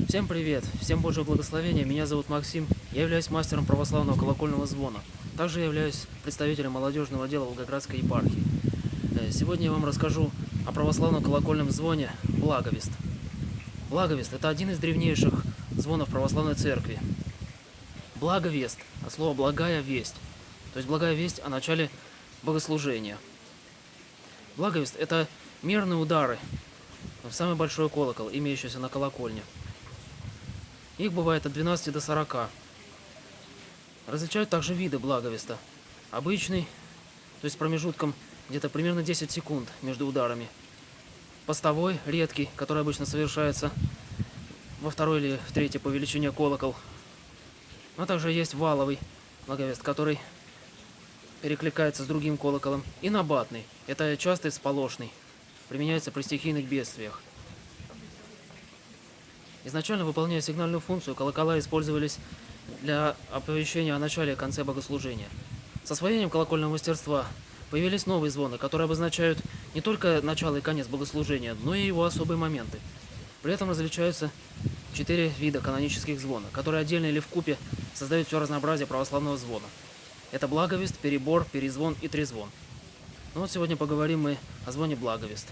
Всем привет! Всем Божьего благословения! Меня зовут Максим. Я являюсь мастером православного колокольного звона. Также я являюсь представителем молодежного отдела Волгоградской епархии. Сегодня я вам расскажу о православном колокольном звоне Благовест. Благовест – это один из древнейших звонов православной церкви. Благовест – от слова «благая весть», то есть благая весть о начале богослужения. Благовест – это мерные удары в самый большой колокол, имеющийся на колокольне. Их бывает от 12 до 40. Различают также виды благовеста. Обычный, то есть с промежутком где-то примерно 10 секунд между ударами. Постовой, редкий, который обычно совершается во второй или в третьей по величине колокол. А также есть валовый благовест, который перекликается с другим колоколом. И набатный, это частый сполошный, применяется при стихийных бедствиях. Изначально, выполняя сигнальную функцию, колокола использовались для оповещения о начале и конце богослужения. С освоением колокольного мастерства появились новые звоны, которые обозначают не только начало и конец богослужения, но и его особые моменты. При этом различаются 4 вида канонических звонов, которые отдельно или вкупе создают все разнообразие православного звона. Это благовест, перебор, перезвон и трезвон. Ну вот сегодня поговорим мы о звоне благовест.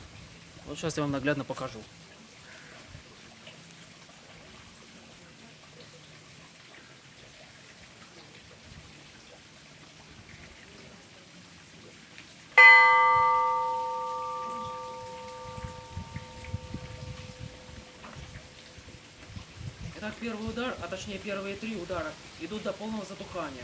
Вот сейчас я вам наглядно покажу. Итак, первый удар, а точнее первые 3 удара, идут до полного затухания.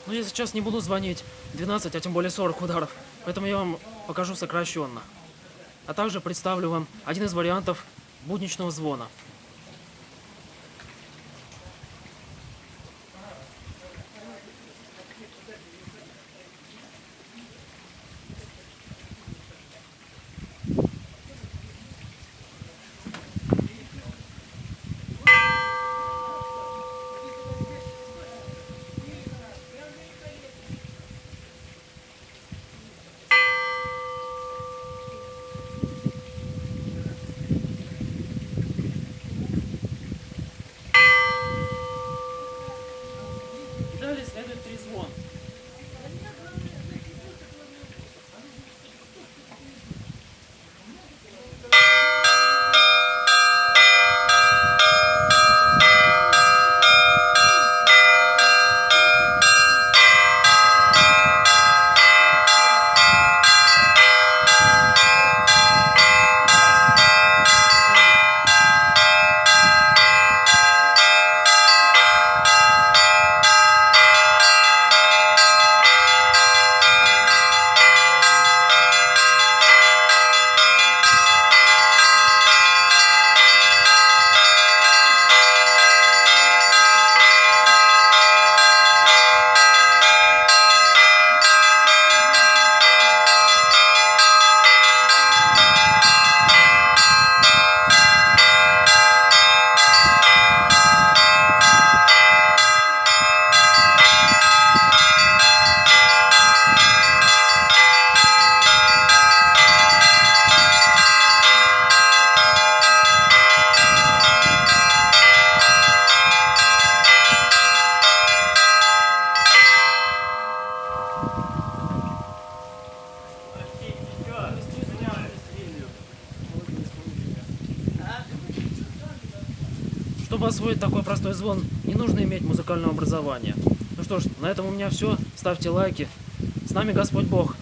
Но я сейчас не буду звонить 12, а тем более 40 ударов, поэтому я вам покажу сокращенно. А также представлю вам один из вариантов будничного звона. Далее следует трезвон. Чтобы освоить такой простой звон, не нужно иметь музыкального образования. Ну что ж, на этом у меня все. Ставьте лайки. С нами Господь Бог.